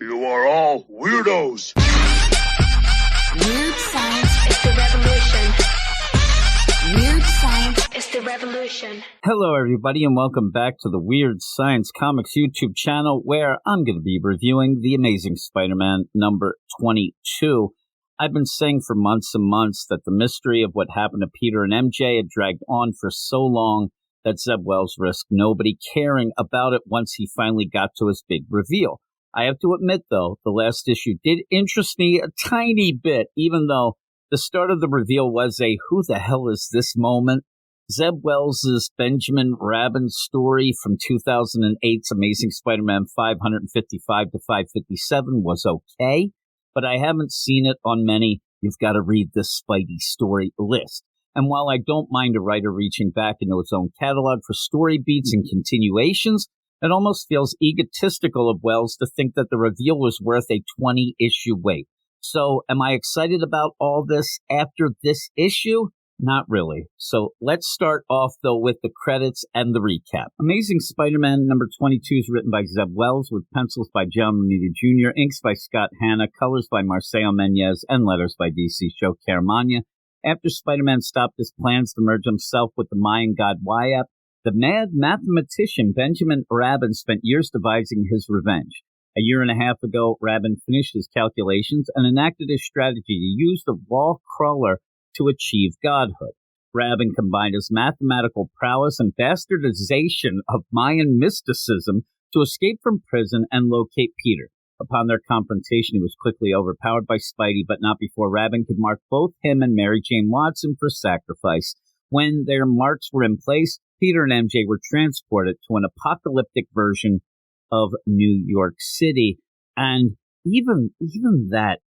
You are all weirdos. Weird science is the revolution. Weird science is the revolution. Hello, everybody, and welcome back to the Weird Science Comics YouTube channel, where I'm going to be reviewing The Amazing Spider-Man number 22. I've been saying for months and months that the mystery of what happened to Peter and MJ had dragged on for so long that Zeb Wells risked nobody caring about it once he finally got to his big reveal. I have to admit, though, the last issue did interest me a tiny bit, even though the start of the reveal was a who the hell is this moment. Zeb Wells' Benjamin Rabin story from 2008's Amazing Spider-Man 555 to 557 was okay, but I haven't seen it on many "you've got to read this Spidey story" list. And while I don't mind a writer reaching back into its own catalog for story beats and continuations, it almost feels egotistical of Wells to think that the reveal was worth a 20-issue wait. So, am I excited about all this after this issue? Not really. So, let's start off, though, with the credits and the recap. Amazing Spider-Man number 22 is written by Zeb Wells, with pencils by John Romita Jr., inks by Scott Hanna, colors by Marcelo Menyes, and letters by DC Show Caramagna. After Spider-Man stopped his plans to merge himself with the Mayan god Wyatt, the mad mathematician Benjamin Rabin spent years devising his revenge. A year and a half ago, Rabin finished his calculations and enacted his strategy to use the wall crawler to achieve godhood. Rabin combined his mathematical prowess and bastardization of Mayan mysticism to escape from prison and locate Peter. Upon their confrontation, he was quickly overpowered by Spidey, but not before Rabin could mark both him and Mary Jane Watson for sacrifice. When their marks were in place, Peter and MJ were transported to an apocalyptic version of New York City. And even that,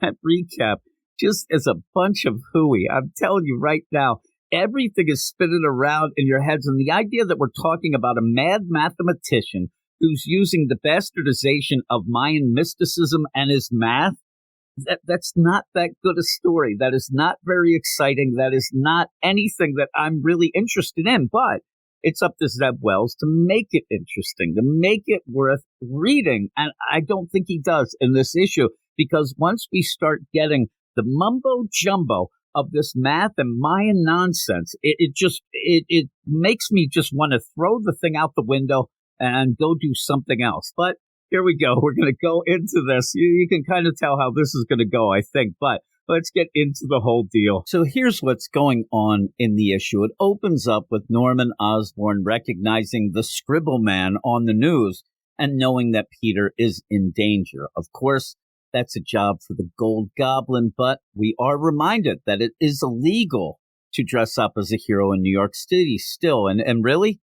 that recap just is a bunch of hooey. I'm telling you right now, everything is spinning around in your heads. And the idea that we're talking about a mad mathematician who's using the bastardization of Mayan mysticism and his math, that's not that good a story. That is not very exciting. That is not anything that I'm really interested in. But it's up to Zeb Wells to make it interesting, to make it worth reading. And I don't think he does in this issue, because once we start getting the mumbo jumbo of this math and Mayan nonsense, it makes me just want to throw the thing out the window and go do something else. But here we go. We're going to go into this. You can kind of tell how this is going to go, I think. But let's get into the whole deal. So here's what's going on in the issue. It opens up with Norman Osborn recognizing the Scribble Man on the news and knowing that Peter is in danger. Of course, that's a job for the Gold Goblin, but we are reminded that it is illegal to dress up as a hero in New York City still. And really?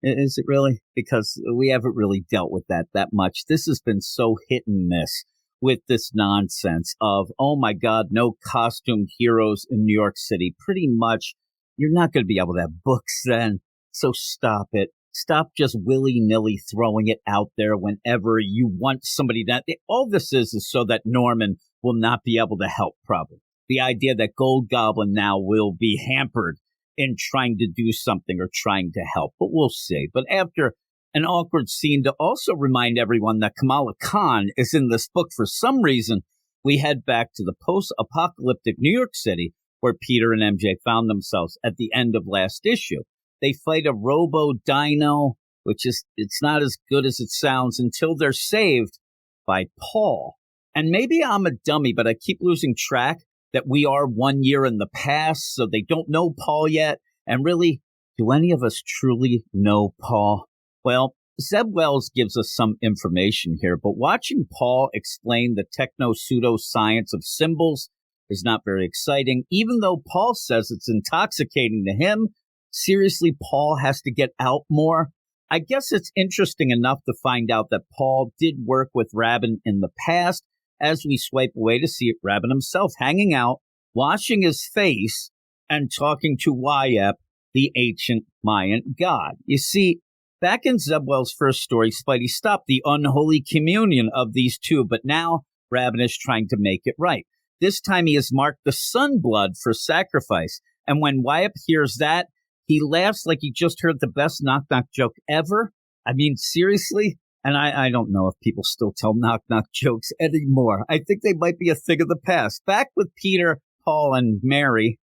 Is it really? Because we haven't really dealt with that much. This has been so hit and miss with this nonsense of, oh my God, no costumed heroes in New York City. Pretty much, you're not going to be able to have books then. So stop it. Stop just willy-nilly throwing it out there whenever you want somebody to. All this is so that Norman will not be able to help, probably. The idea that Gold Goblin now will be hampered in trying to do something or trying to help, but we'll see. But after an awkward scene to also remind everyone that Kamala Khan is in this book for some reason, we head back to the post-apocalyptic New York City where Peter and MJ found themselves at the end of last issue. They fight a robo-dino, which is, it's not as good as it sounds, until they're saved by Paul. And maybe I'm a dummy, but I keep losing track that we are 1 year in the past, so they don't know Paul yet. And really, do any of us truly know Paul? Well, Zeb Wells gives us some information here, but watching Paul explain the techno-pseudo-science of symbols is not very exciting. Even though Paul says it's intoxicating to him, seriously, Paul has to get out more. I guess it's interesting enough to find out that Paul did work with Rabin in the past, as we swipe away to see Rabin himself hanging out, washing his face, and talking to Wyatt, the ancient Mayan god. You see, back in Zeb Wells' first story, Spidey stopped the unholy communion of these two, but now Rabin is trying to make it right. This time he has marked the sun blood for sacrifice, and when Wyatt hears that, he laughs like he just heard the best knock-knock joke ever. I mean, seriously? And I don't know if people still tell knock-knock jokes anymore. I think they might be a thing of the past. Back with Peter, Paul, and Mary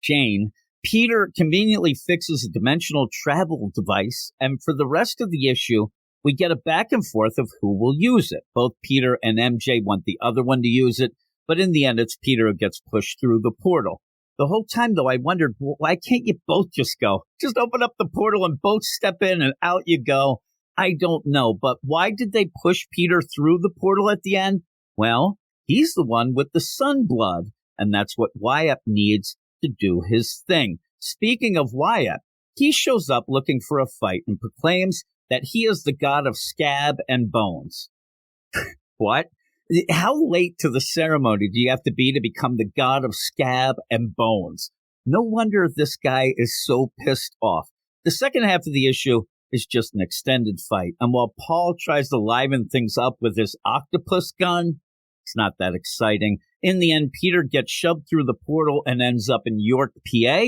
Jane, Peter conveniently fixes a dimensional travel device, and for the rest of the issue, we get a back and forth of who will use it. Both Peter and MJ want the other one to use it, but in the end, it's Peter who gets pushed through the portal. The whole time, though, I wondered, why can't you both just go? Just open up the portal and both step in and out you go. I don't know, but why did they push Peter through the portal at the end? Well, he's the one with the sun blood, and that's what Wyatt needs to do his thing. Speaking of Wyatt, he shows up looking for a fight and proclaims that he is the god of scab and bones. What? How late to the ceremony do you have to be to become the god of scab and bones? No wonder this guy is so pissed off. The second half of the issue is just an extended fight, and while Paul tries to liven things up with his octopus gun, it's not that exciting. In the end, Peter gets shoved through the portal and ends up in York, PA.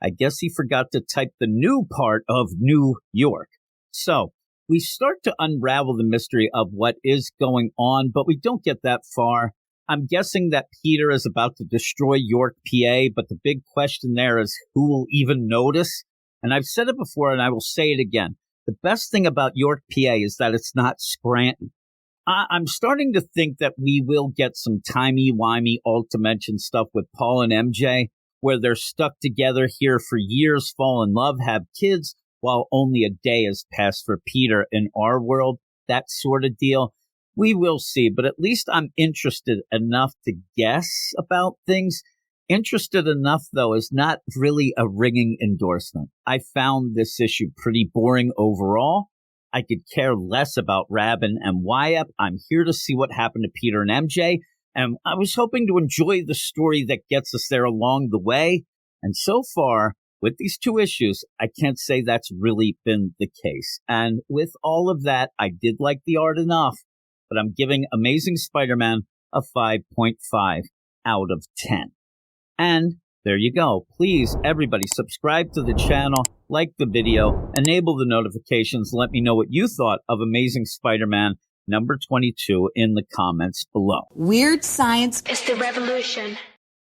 I guess he forgot to type the new part of New York. So we start to unravel the mystery of what is going on, but we don't get that far. I'm guessing that Peter is about to destroy York, PA, but the big question there is who will even notice? And I've said it before, and I will say it again. The best thing about York, PA is that it's not Scranton. I'm starting to think that we will get some timey-wimey alt-dimension stuff with Paul and MJ, where they're stuck together here for years, fall in love, have kids, while only a day has passed for Peter in our world. That sort of deal. We will see, but at least I'm interested enough to guess about things. Interested enough, though, is not really a ringing endorsement. I found this issue pretty boring overall. I could care less about Rabin and Wyatt. I'm here to see what happened to Peter and MJ, and I was hoping to enjoy the story that gets us there along the way. And so far, with these two issues, I can't say that's really been the case. And with all of that, I did like the art enough, but I'm giving Amazing Spider-Man a 5.5 out of 10. And there you go. Please, everybody, subscribe to the channel, like the video, enable the notifications, let me know what you thought of Amazing Spider-Man number 22 in the comments below. Weird Science is the revolution.